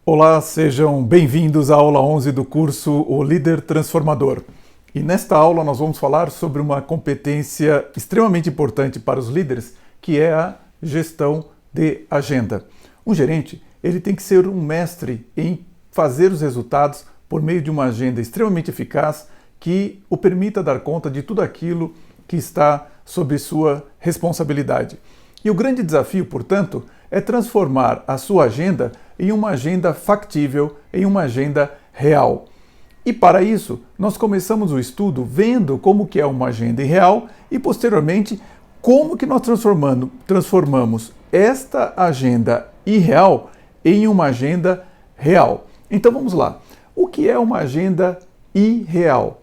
Olá, sejam bem-vindos à aula 11 do curso O Líder Transformador. E nesta aula nós vamos falar sobre uma competência extremamente importante para os líderes, que é a gestão de agenda. Um gerente, ele tem que ser um mestre em fazer os resultados por meio de uma agenda extremamente eficaz que o permita dar conta de tudo aquilo que está sob sua responsabilidade. E o grande desafio, portanto, é transformar a sua agenda em uma agenda factível, em uma agenda real. E para isso, nós começamos o estudo vendo como que é uma agenda irreal e, posteriormente, como que nós transformamos esta agenda irreal em uma agenda real. Então vamos lá. O que é uma agenda irreal?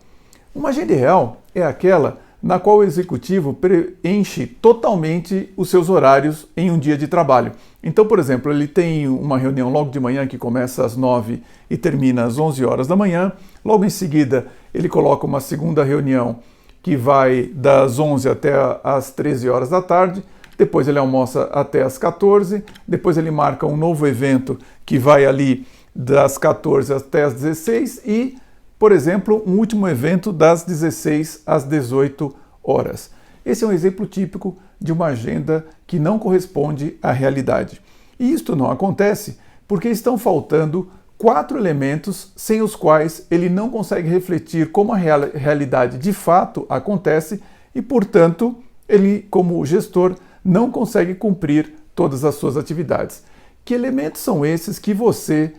Uma agenda irreal é aquela na qual o executivo preenche totalmente os seus horários em um dia de trabalho. Então, por exemplo, ele tem uma reunião logo de manhã que começa às 9 e termina às 11 horas da manhã. Logo em seguida, ele coloca uma segunda reunião que vai das 11 até às 13 horas da tarde. Depois ele almoça até às 14. Depois ele marca um novo evento que vai ali das 14 até às 16 e, por exemplo, um último evento das 16 às 18 horas. Esse é um exemplo típico de uma agenda que não corresponde à realidade. E isto não acontece porque estão faltando 4 elementos sem os quais ele não consegue refletir como a realidade de fato acontece e, portanto, ele, como gestor, não consegue cumprir todas as suas atividades. Que elementos são esses que você,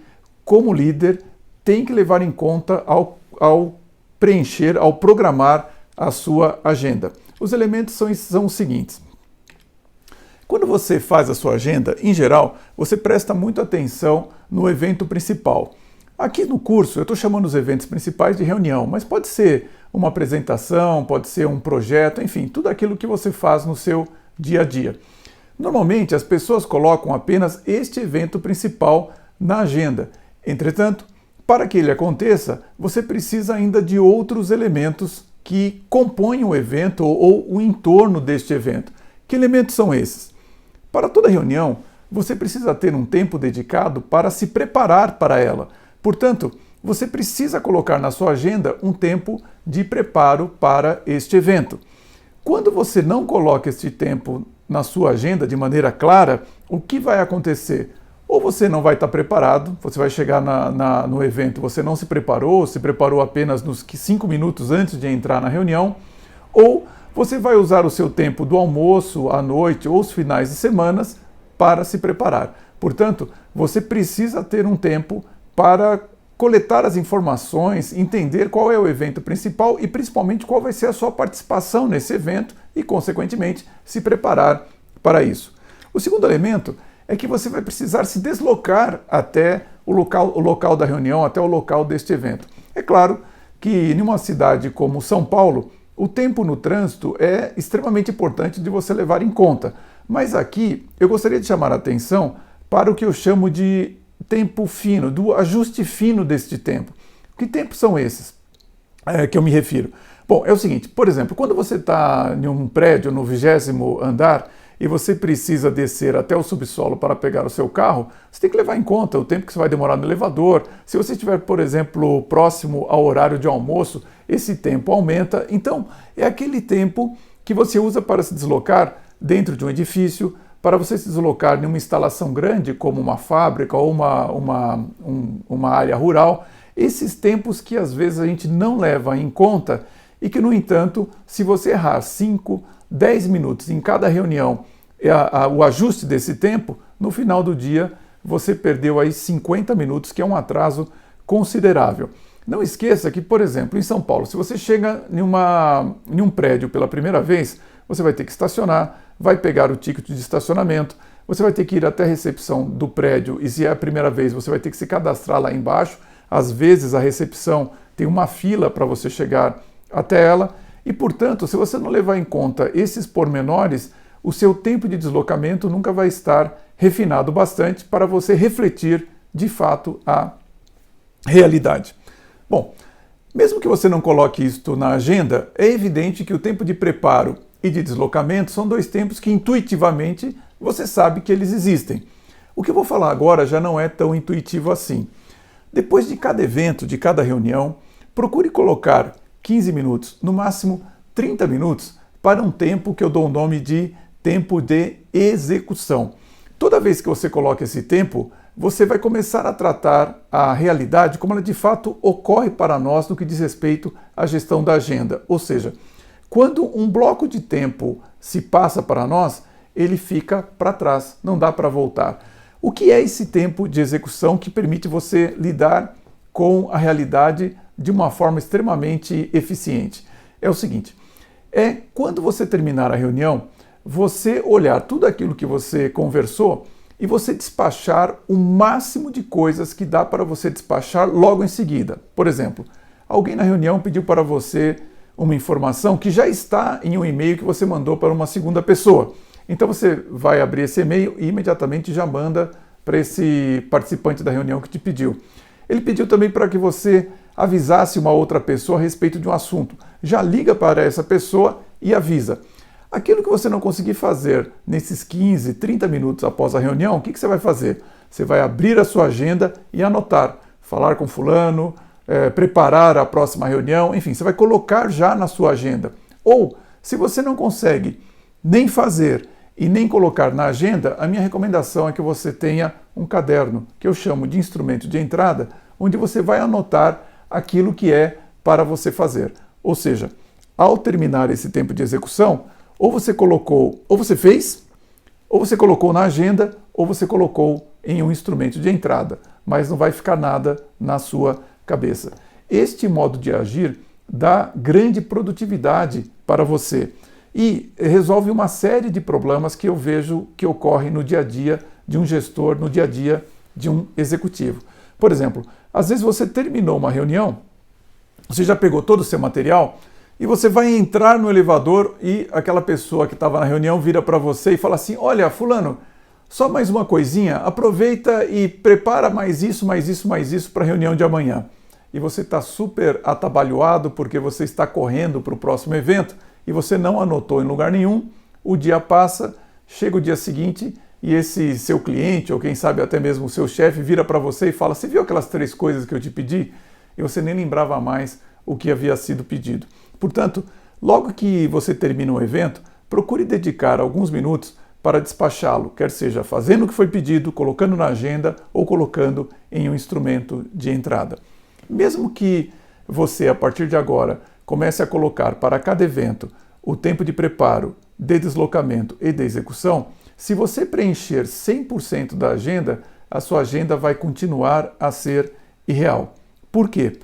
como líder, tem que levar em conta ao preencher, ao programar a sua agenda? Os elementos são os seguintes. Quando você faz a sua agenda, em geral, você presta muita atenção no evento principal. Aqui no curso, eu estou chamando os eventos principais de reunião, mas pode ser uma apresentação, pode ser um projeto, enfim, tudo aquilo que você faz no seu dia a dia. Normalmente, as pessoas colocam apenas este evento principal na agenda. Entretanto, para que ele aconteça, você precisa ainda de outros elementos que compõem o evento ou o entorno deste evento. Que elementos são esses? Para toda reunião, você precisa ter um tempo dedicado para se preparar para ela. Portanto, você precisa colocar na sua agenda um tempo de preparo para este evento. Quando você não coloca este tempo na sua agenda de maneira clara, o que vai acontecer? Ou você não vai estar preparado, você vai chegar no evento, você não se preparou apenas nos 5 minutos antes de entrar na reunião, ou você vai usar o seu tempo do almoço, à noite ou os finais de semanas para se preparar. Portanto, você precisa ter um tempo para coletar as informações, entender qual é o evento principal e principalmente qual vai ser a sua participação nesse evento e, consequentemente, se preparar para isso. O segundo elemento é que você vai precisar se deslocar até o local da reunião, até o local deste evento. É claro que em uma cidade como São Paulo, o tempo no trânsito é extremamente importante de você levar em conta. Mas aqui eu gostaria de chamar a atenção para o que eu chamo de tempo fino, do ajuste fino deste tempo. Que tempos são esses que eu me refiro? Bom, é o seguinte, por exemplo, quando você está em um prédio no 20º andar, e você precisa descer até o subsolo para pegar o seu carro, você tem que levar em conta o tempo que você vai demorar no elevador. Se você estiver, por exemplo, próximo ao horário de almoço, esse tempo aumenta. Então, é aquele tempo que você usa para se deslocar dentro de um edifício, para você se deslocar em uma instalação grande, como uma fábrica ou uma área rural. Esses tempos que às vezes a gente não leva em conta e que, no entanto, se você errar 5, 10 minutos em cada reunião, o ajuste desse tempo, no final do dia você perdeu aí 50 minutos, que é um atraso considerável. Não esqueça que, por exemplo, em São Paulo, se você chega em um prédio pela primeira vez, você vai ter que estacionar, vai pegar o ticket de estacionamento, você vai ter que ir até a recepção do prédio e, se é a primeira vez, você vai ter que se cadastrar lá embaixo. Às vezes a recepção tem uma fila para você chegar até ela. E, portanto, se você não levar em conta esses pormenores, o seu tempo de deslocamento nunca vai estar refinado bastante para você refletir, de fato, a realidade. Bom, mesmo que você não coloque isto na agenda, é evidente que o tempo de preparo e de deslocamento são dois tempos que intuitivamente você sabe que eles existem. O que eu vou falar agora já não é tão intuitivo assim. Depois de cada evento, de cada reunião, procure colocar 15 minutos, no máximo 30 minutos, para um tempo que eu dou o nome de tempo de execução. Toda vez que você coloca esse tempo, você vai começar a tratar a realidade como ela de fato ocorre para nós no que diz respeito à gestão da agenda. Ou seja, quando um bloco de tempo se passa para nós, ele fica para trás, não dá para voltar. O que é esse tempo de execução que permite você lidar com a realidade de uma forma extremamente eficiente? É o seguinte, é quando você terminar a reunião, você olhar tudo aquilo que você conversou e você despachar o máximo de coisas que dá para você despachar logo em seguida. Por exemplo, alguém na reunião pediu para você uma informação que já está em um e-mail que você mandou para uma segunda pessoa. Então você vai abrir esse e-mail e imediatamente já manda para esse participante da reunião que te pediu. Ele pediu também para que você avisasse uma outra pessoa a respeito de um assunto. Já liga para essa pessoa e avisa. Aquilo que você não conseguir fazer nesses 15, 30 minutos após a reunião, o que você vai fazer? Você vai abrir a sua agenda e anotar, falar com fulano, preparar a próxima reunião, enfim, você vai colocar já na sua agenda. Ou, se você não consegue nem fazer e nem colocar na agenda, a minha recomendação é que você tenha um caderno, que eu chamo de instrumento de entrada, onde você vai anotar aquilo que é para você fazer. Ou seja, ao terminar esse tempo de execução, ou você colocou, ou você fez, ou você colocou na agenda, ou você colocou em um instrumento de entrada, mas não vai ficar nada na sua cabeça. Este modo de agir dá grande produtividade para você e resolve uma série de problemas que eu vejo que ocorrem no dia a dia de um gestor, no dia a dia de um executivo. Por exemplo, às vezes você terminou uma reunião, você já pegou todo o seu material e você vai entrar no elevador e aquela pessoa que estava na reunião vira para você e fala assim: olha, fulano, só mais uma coisinha, aproveita e prepara mais isso para a reunião de amanhã. E você está super atabalhoado porque você está correndo para o próximo evento e você não anotou em lugar nenhum, o dia passa, chega o dia seguinte e esse seu cliente, ou quem sabe até mesmo o seu chefe, vira para você e fala: você viu aquelas 3 coisas que eu te pedi? E você nem lembrava mais o que havia sido pedido. Portanto, logo que você termina um evento, procure dedicar alguns minutos para despachá-lo, quer seja fazendo o que foi pedido, colocando na agenda ou colocando em um instrumento de entrada. Mesmo que você, a partir de agora, comece a colocar para cada evento o tempo de preparo, de deslocamento e de execução, se você preencher 100% da agenda, a sua agenda vai continuar a ser irreal. Por quê?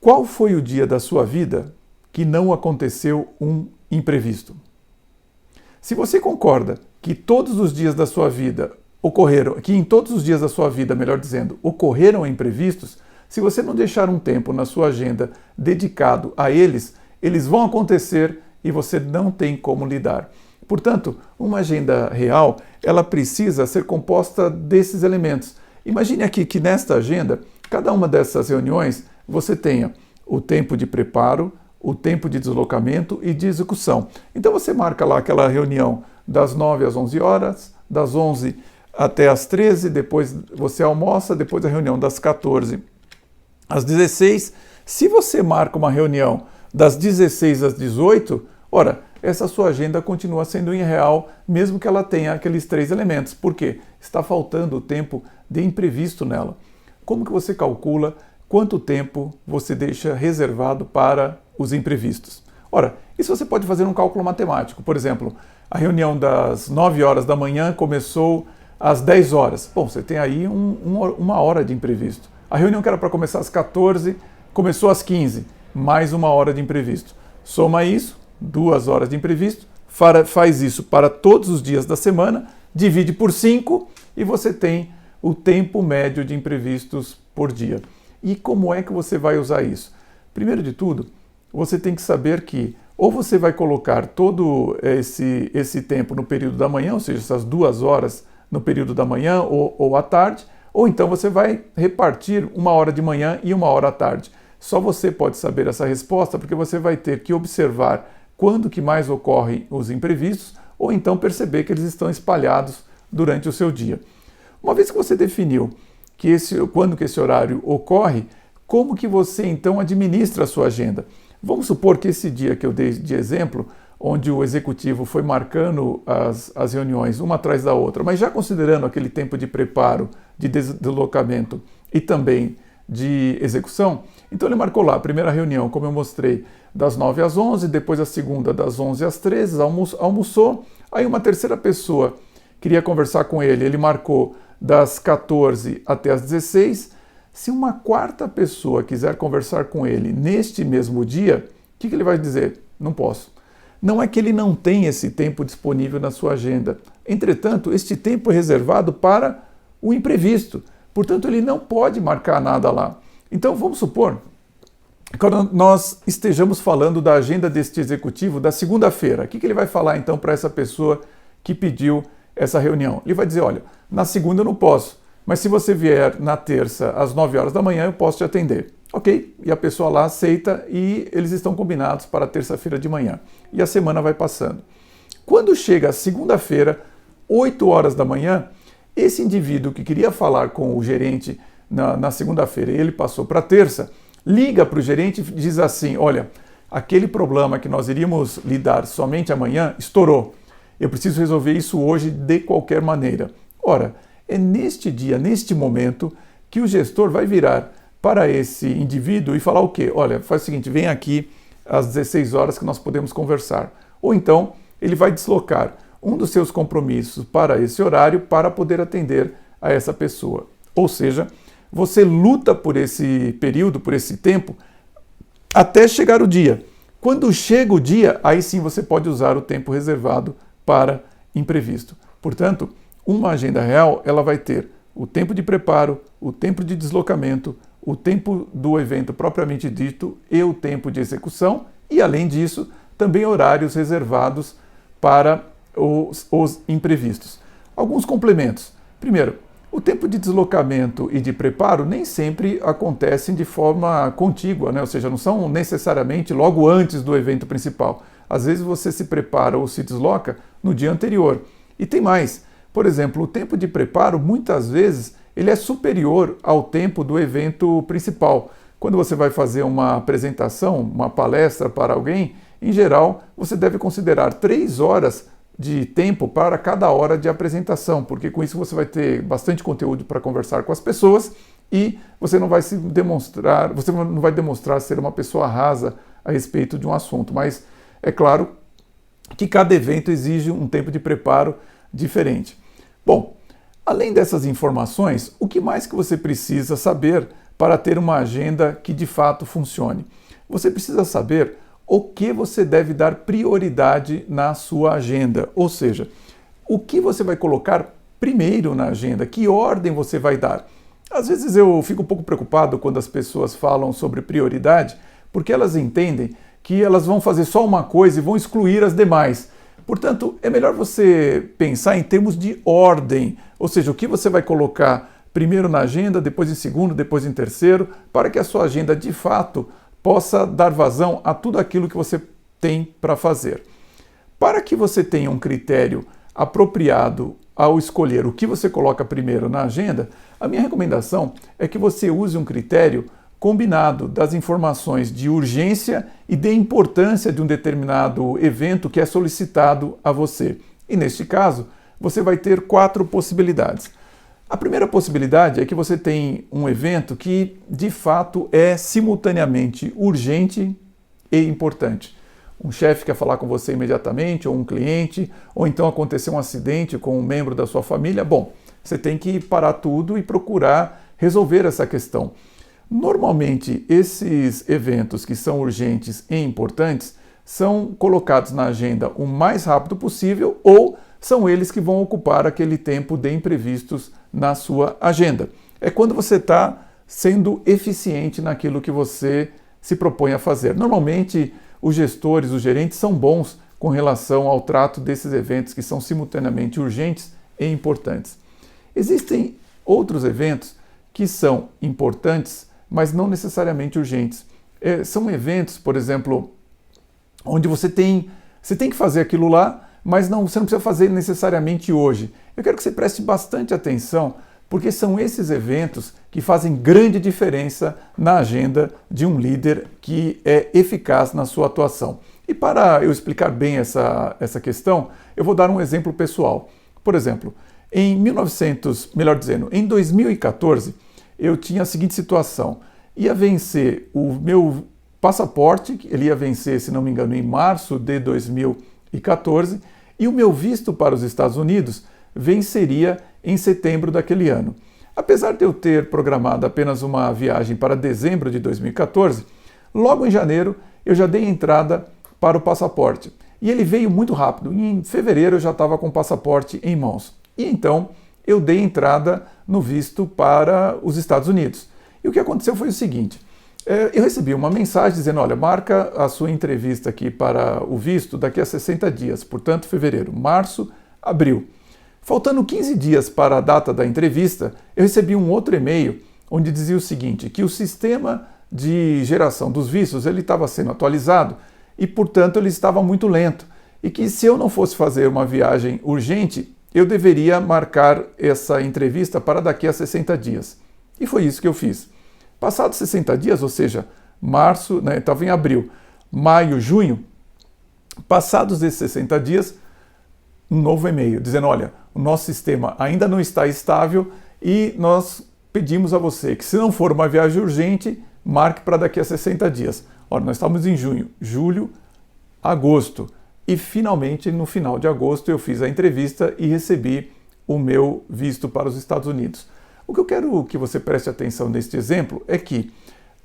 Qual foi o dia da sua vida que não aconteceu um imprevisto? Se você concorda que todos os dias da sua vida ocorreram, que em todos os dias da sua vida, melhor dizendo, ocorreram imprevistos, se você não deixar um tempo na sua agenda dedicado a eles, eles vão acontecer e você não tem como lidar. Portanto, uma agenda real, ela precisa ser composta desses elementos. Imagine aqui que nesta agenda, cada uma dessas reuniões, você tenha o tempo de preparo, o tempo de deslocamento e de execução. Então você marca lá aquela reunião das 9 às 11 horas, das 11 até às 13, depois você almoça, depois a reunião das 14 às 16. Se você marca uma reunião das 16 às 18, ora, essa sua agenda continua sendo irreal, mesmo que ela tenha aqueles 3 elementos. Por quê? Está faltando o tempo de imprevisto nela. Como que você calcula quanto tempo você deixa reservado para os imprevistos? Ora, isso você pode fazer um cálculo matemático. Por exemplo, a reunião das 9 horas da manhã começou às 10 horas. Bom, você tem aí uma hora de imprevisto. A reunião que era para começar às 14, começou às 15, mais uma hora de imprevisto. Soma isso, 2 horas de imprevisto, faz isso para todos os dias da semana, divide por 5 e você tem o tempo médio de imprevistos por dia. E como é que você vai usar isso? Primeiro de tudo, você tem que saber que ou você vai colocar todo esse tempo no período da manhã, ou seja, essas 2 horas no período da manhã ou à tarde, ou então você vai repartir 1 hora de manhã e 1 hora à tarde. Só você pode saber essa resposta, porque você vai ter que observar quando que mais ocorrem os imprevistos, ou então perceber que eles estão espalhados durante o seu dia. Uma vez que você definiu quando que esse horário ocorre, como que você então administra a sua agenda? Vamos supor que esse dia que eu dei de exemplo, onde o executivo foi marcando as reuniões uma atrás da outra, mas já considerando aquele tempo de preparo, de deslocamento e também de execução, então ele marcou lá a primeira reunião, como eu mostrei, das 9 às 11, depois a segunda das 11 às 13, almoçou, aí uma terceira pessoa queria conversar com ele, ele marcou das 14 até as 16. Se uma quarta pessoa quiser conversar com ele neste mesmo dia, o que ele vai dizer? Não posso. Não é que ele não tem esse tempo disponível na sua agenda. Entretanto, este tempo é reservado para o imprevisto. Portanto, ele não pode marcar nada lá. Então, vamos supor, quando nós estejamos falando da agenda deste executivo da segunda-feira, o que ele vai falar então para essa pessoa que pediu essa reunião? Ele vai dizer, olha, na segunda eu não posso, mas se você vier na terça às 9 horas da manhã, eu posso te atender. Ok, e a pessoa lá aceita e eles estão combinados para terça-feira de manhã. E a semana vai passando. Quando chega a segunda-feira, 8 horas da manhã, esse indivíduo que queria falar com o gerente na segunda-feira e ele passou para terça, liga para o gerente e diz assim, olha, aquele problema que nós iríamos lidar somente amanhã estourou. Eu preciso resolver isso hoje de qualquer maneira. Ora, é neste dia, neste momento, que o gestor vai virar para esse indivíduo e falar o quê? Olha, faz o seguinte, vem aqui às 16 horas que nós podemos conversar. Ou então, ele vai deslocar um dos seus compromissos para esse horário para poder atender a essa pessoa. Ou seja, você luta por esse período, por esse tempo, até chegar o dia. Quando chega o dia, aí sim você pode usar o tempo reservado para imprevisto. Portanto, uma agenda real, ela vai ter o tempo de preparo, o tempo de deslocamento, o tempo do evento propriamente dito e o tempo de execução e, além disso, também horários reservados para os imprevistos. Alguns complementos. Primeiro, o tempo de deslocamento e de preparo nem sempre acontecem de forma contígua, né? Ou seja, não são necessariamente logo antes do evento principal. Às vezes você se prepara ou se desloca no dia anterior. E tem mais. Por exemplo, o tempo de preparo, muitas vezes, ele é superior ao tempo do evento principal. Quando você vai fazer uma apresentação, uma palestra para alguém, em geral, você deve considerar 3 horas de tempo para cada hora de apresentação, porque com isso você vai ter bastante conteúdo para conversar com as pessoas e você não vai demonstrar ser uma pessoa rasa a respeito de um assunto. Mas é claro que cada evento exige um tempo de preparo diferente. Bom, além dessas informações, o que mais que você precisa saber para ter uma agenda que de fato funcione? Você precisa saber o que você deve dar prioridade na sua agenda, ou seja, o que você vai colocar primeiro na agenda, que ordem você vai dar. Às vezes eu fico um pouco preocupado quando as pessoas falam sobre prioridade, porque elas entendem que elas vão fazer só uma coisa e vão excluir as demais. Portanto, é melhor você pensar em termos de ordem, ou seja, o que você vai colocar primeiro na agenda, depois em segundo, depois em terceiro, para que a sua agenda de fato possa dar vazão a tudo aquilo que você tem para fazer. Para que você tenha um critério apropriado ao escolher o que você coloca primeiro na agenda, a minha recomendação é que você use um critério combinado das informações de urgência e de importância de um determinado evento que é solicitado a você. E neste caso, você vai ter 4 possibilidades. A primeira possibilidade é que você tem um evento que, de fato, é simultaneamente urgente e importante. Um chefe quer falar com você imediatamente, ou um cliente, ou então aconteceu um acidente com um membro da sua família. Bom, você tem que parar tudo e procurar resolver essa questão. Normalmente, esses eventos que são urgentes e importantes são colocados na agenda o mais rápido possível ou são eles que vão ocupar aquele tempo de imprevistos na sua agenda. É quando você está sendo eficiente naquilo que você se propõe a fazer. Normalmente, os gestores, os gerentes são bons com relação ao trato desses eventos que são simultaneamente urgentes e importantes. Existem outros eventos que são importantes, mas não necessariamente urgentes. São eventos, por exemplo, onde você tem que fazer aquilo lá, mas você não precisa fazer necessariamente hoje. Eu quero que você preste bastante atenção porque são esses eventos que fazem grande diferença na agenda de um líder que é eficaz na sua atuação. E para eu explicar bem essa questão, eu vou dar um exemplo pessoal. Por exemplo, em 2014, eu tinha a seguinte situação: ia vencer o meu passaporte, ele ia vencer, se não me engano, em março de 2014, e o meu visto para os Estados Unidos venceria em setembro daquele ano. Apesar de eu ter programado apenas uma viagem para dezembro de 2014, logo em janeiro eu já dei entrada para o passaporte. E ele veio muito rápido. Em fevereiro eu já estava com o passaporte em mãos. E então eu dei entrada no visto para os Estados Unidos. E o que aconteceu foi o seguinte: eu recebi uma mensagem dizendo: olha, marca a sua entrevista aqui para o visto daqui a 60 dias, portanto fevereiro, março, abril. Faltando 15 dias para a data da entrevista, eu recebi um outro e-mail onde dizia o seguinte, que o sistema de geração dos vistos ele estava sendo atualizado e, portanto, ele estava muito lento. E que se eu não fosse fazer uma viagem urgente, eu deveria marcar essa entrevista para daqui a 60 dias. E foi isso que eu fiz. Passados 60 dias, ou seja, março, estava em abril, maio, junho, passados esses 60 dias, um novo e-mail dizendo: olha, o nosso sistema ainda não está estável e nós pedimos a você que, se não for uma viagem urgente, marque para daqui a 60 dias. Olha, nós estamos em junho, julho, agosto e finalmente no final de agosto eu fiz a entrevista e recebi o meu visto para os Estados Unidos. O que eu quero que você preste atenção neste exemplo é que,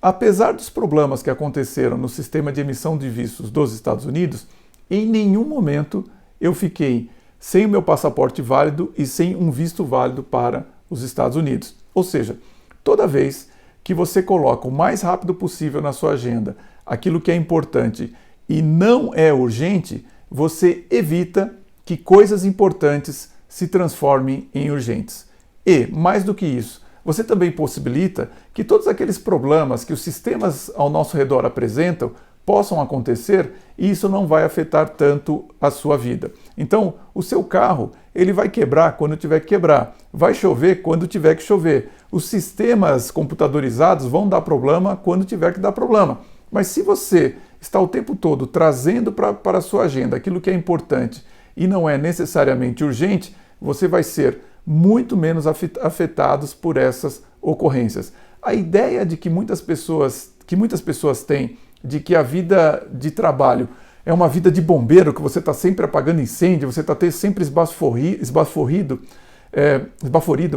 apesar dos problemas que aconteceram no sistema de emissão de vistos dos Estados Unidos, em nenhum momento eu fiquei sem o meu passaporte válido e sem um visto válido para os Estados Unidos. Ou seja, toda vez que você coloca o mais rápido possível na sua agenda aquilo que é importante e não é urgente, você evita que coisas importantes se transformem em urgentes. E, mais do que isso, você também possibilita que todos aqueles problemas que os sistemas ao nosso redor apresentam possam acontecer e isso não vai afetar tanto a sua vida. Então, o seu carro, ele vai quebrar quando tiver que quebrar, vai chover quando tiver que chover. Os sistemas computadorizados vão dar problema quando tiver que dar problema. Mas se você está o tempo todo trazendo para a sua agenda aquilo que é importante e não é necessariamente urgente, você vai ser muito menos afetados por essas ocorrências. A ideia de que muitas pessoas têm de que a vida de trabalho é uma vida de bombeiro, que você está sempre apagando incêndio, você está sempre esbaforido,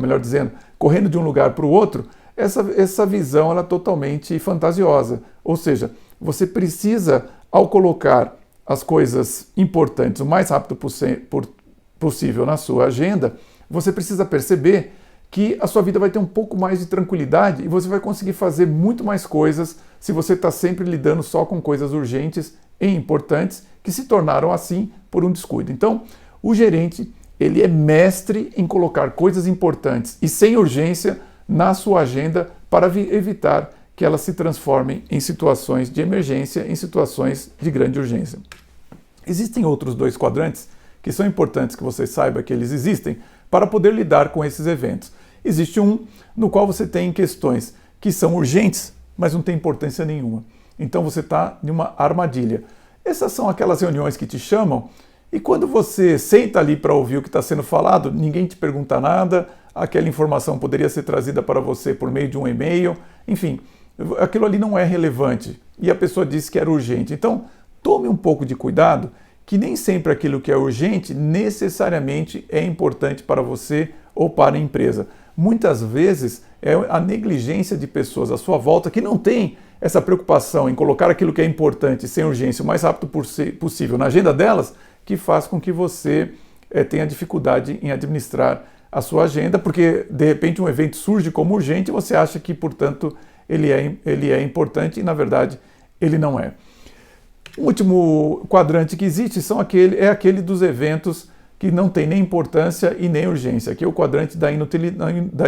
melhor dizendo, correndo de um lugar para o outro, essa visão ela é totalmente fantasiosa. Ou seja, você precisa, ao colocar as coisas importantes o mais rápido possível na sua agenda, você precisa perceber que a sua vida vai ter um pouco mais de tranquilidade e você vai conseguir fazer muito mais coisas se você está sempre lidando só com coisas urgentes e importantes que se tornaram assim por um descuido. Então, o gerente, ele é mestre em colocar coisas importantes e sem urgência na sua agenda para evitar que elas se transformem em situações de emergência, em situações de grande urgência. Existem outros dois quadrantes que são importantes que você saiba que eles existem para poder lidar com esses eventos. Existe um no qual você tem questões que são urgentes, mas não tem importância nenhuma. Então você está em uma armadilha. Essas são aquelas reuniões que te chamam e quando você senta ali para ouvir o que está sendo falado, ninguém te pergunta nada, aquela informação poderia ser trazida para você por meio de um e-mail, enfim, aquilo ali não é relevante e a pessoa disse que era urgente. Então, tome um pouco de cuidado, que nem sempre aquilo que é urgente necessariamente é importante para você ou para a empresa. Muitas vezes é a negligência de pessoas à sua volta que não tem essa preocupação em colocar aquilo que é importante sem urgência o mais rápido possível na agenda delas, que faz com que você tenha dificuldade em administrar a sua agenda, porque de repente um evento surge como urgente e você acha que, portanto, ele é importante e na verdade ele não é. O último quadrante que existe é aquele dos eventos que não tem nem importância e nem urgência, que é o quadrante da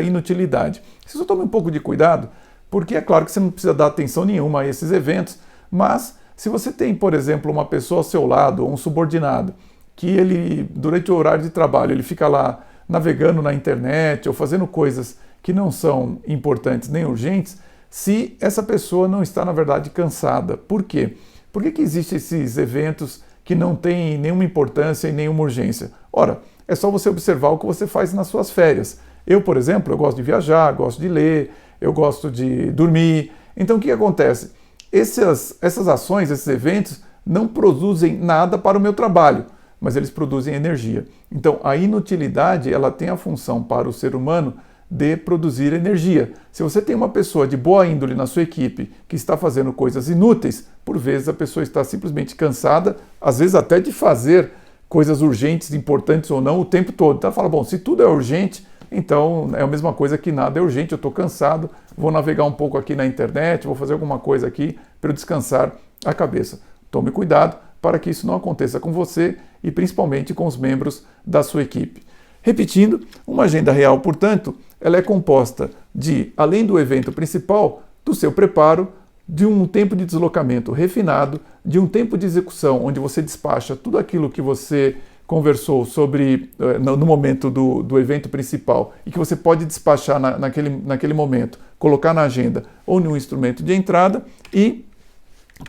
inutilidade. Você só tome um pouco de cuidado, porque é claro que você não precisa dar atenção nenhuma a esses eventos, mas se você tem, por exemplo, uma pessoa ao seu lado, ou um subordinado, que ele, durante o horário de trabalho, ele fica lá navegando na internet ou fazendo coisas que não são importantes nem urgentes, se essa pessoa não está, na verdade, cansada. Por quê? Por que existem esses eventos que não têm nenhuma importância e nenhuma urgência? Ora, é só você observar o que você faz nas suas férias. Eu, por exemplo, eu gosto de viajar, gosto de ler, eu gosto de dormir. Então, o que acontece? Essas ações, esses eventos, não produzem nada para o meu trabalho, mas eles produzem energia. Então, a inutilidade, ela tem a função para o ser humano de produzir energia. Se você tem uma pessoa de boa índole na sua equipe que está fazendo coisas inúteis, por vezes a pessoa está simplesmente cansada, às vezes até de fazer coisas urgentes, importantes ou não, o tempo todo. Então ela fala, bom, se tudo é urgente, então é a mesma coisa que nada é urgente, eu estou cansado, vou navegar um pouco aqui na internet, vou fazer alguma coisa aqui para eu descansar a cabeça. Tome cuidado para que isso não aconteça com você e principalmente com os membros da sua equipe. Repetindo, uma agenda real, portanto, ela é composta de, além do evento principal, do seu preparo, de um tempo de deslocamento refinado, de um tempo de execução onde você despacha tudo aquilo que você conversou sobre no momento do evento principal e que você pode despachar naquele momento, colocar na agenda ou num instrumento de entrada, e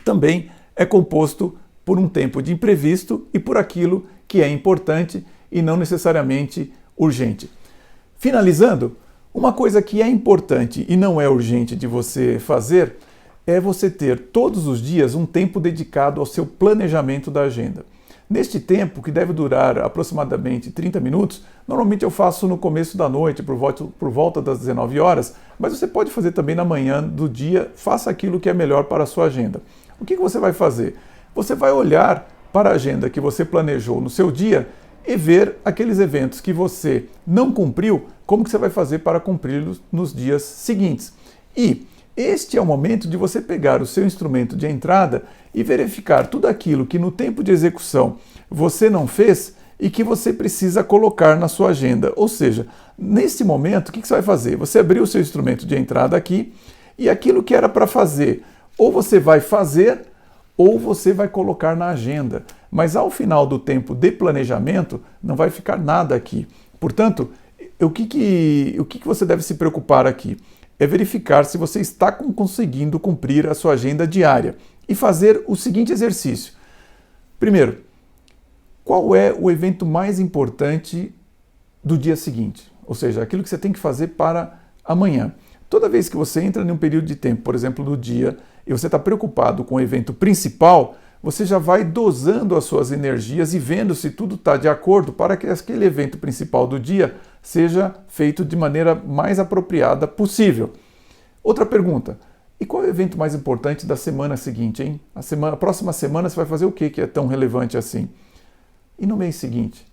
também é composto por um tempo de imprevisto e por aquilo que é importante e não necessariamente urgente. Finalizando, uma coisa que é importante e não é urgente de você fazer é você ter todos os dias um tempo dedicado ao seu planejamento da agenda. Neste tempo, que deve durar aproximadamente 30 minutos, normalmente eu faço no começo da noite, por volta das 19 horas, mas você pode fazer também na manhã do dia, faça aquilo que é melhor para a sua agenda. O que você vai fazer? Você vai olhar para a agenda que você planejou no seu dia e ver aqueles eventos que você não cumpriu, como que você vai fazer para cumpri-los nos dias seguintes. E este é o momento de você pegar o seu instrumento de entrada e verificar tudo aquilo que no tempo de execução você não fez e que você precisa colocar na sua agenda. Ou seja, nesse momento, o que você vai fazer? Você abriu o seu instrumento de entrada aqui e aquilo que era para fazer, ou você vai fazer ou você vai colocar na agenda. Mas ao final do tempo de planejamento, não vai ficar nada aqui. Portanto, o que você deve se preocupar aqui? É verificar se você está conseguindo cumprir a sua agenda diária e fazer o seguinte exercício. Primeiro, qual é o evento mais importante do dia seguinte? Ou seja, aquilo que você tem que fazer para amanhã. Toda vez que você entra em um período de tempo, por exemplo, do dia, e você está preocupado com o evento principal, você já vai dosando as suas energias e vendo se tudo está de acordo para que aquele evento principal do dia seja feito de maneira mais apropriada possível. Outra pergunta, e qual é o evento mais importante da semana seguinte, hein? A próxima semana você vai fazer o que é tão relevante assim? E no mês seguinte?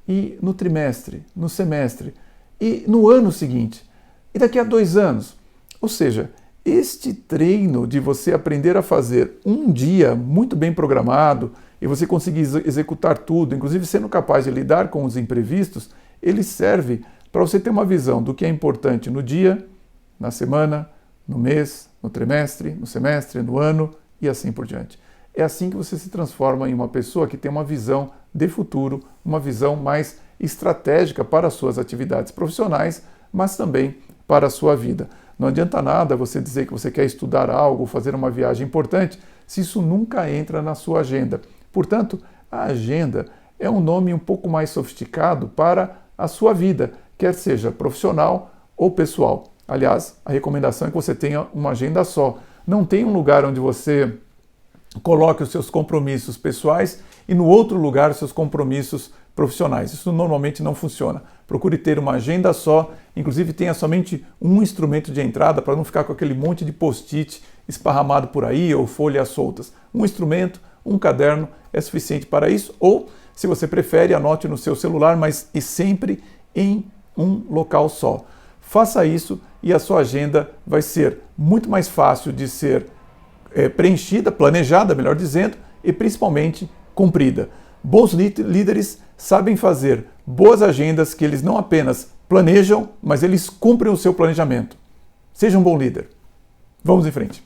E no trimestre? No semestre? E no ano seguinte? E daqui a 2 anos? Ou seja, este treino de você aprender a fazer um dia muito bem programado e você conseguir executar tudo, inclusive sendo capaz de lidar com os imprevistos, ele serve para você ter uma visão do que é importante no dia, na semana, no mês, no trimestre, no semestre, no ano e assim por diante. É assim que você se transforma em uma pessoa que tem uma visão de futuro, uma visão mais estratégica para as suas atividades profissionais, mas também para a sua vida. Não adianta nada você dizer que você quer estudar algo, fazer uma viagem importante, se isso nunca entra na sua agenda. Portanto, a agenda é um nome um pouco mais sofisticado para a sua vida, quer seja profissional ou pessoal. Aliás, a recomendação é que você tenha uma agenda só. Não tem um lugar onde você coloque os seus compromissos pessoais e no outro lugar os seus compromissos profissionais. Isso normalmente não funciona. Procure ter uma agenda só, inclusive tenha somente um instrumento de entrada para não ficar com aquele monte de post-it esparramado por aí ou folhas soltas. Um instrumento, um caderno é suficiente para isso, ou, se você prefere, anote no seu celular, mas e sempre em um local só. Faça isso e a sua agenda vai ser muito mais fácil de ser preenchida, planejada, melhor dizendo, e principalmente cumprida. Bons líderes sabem fazer boas agendas que eles não apenas planejam, mas eles cumprem o seu planejamento. Seja um bom líder. Vamos em frente.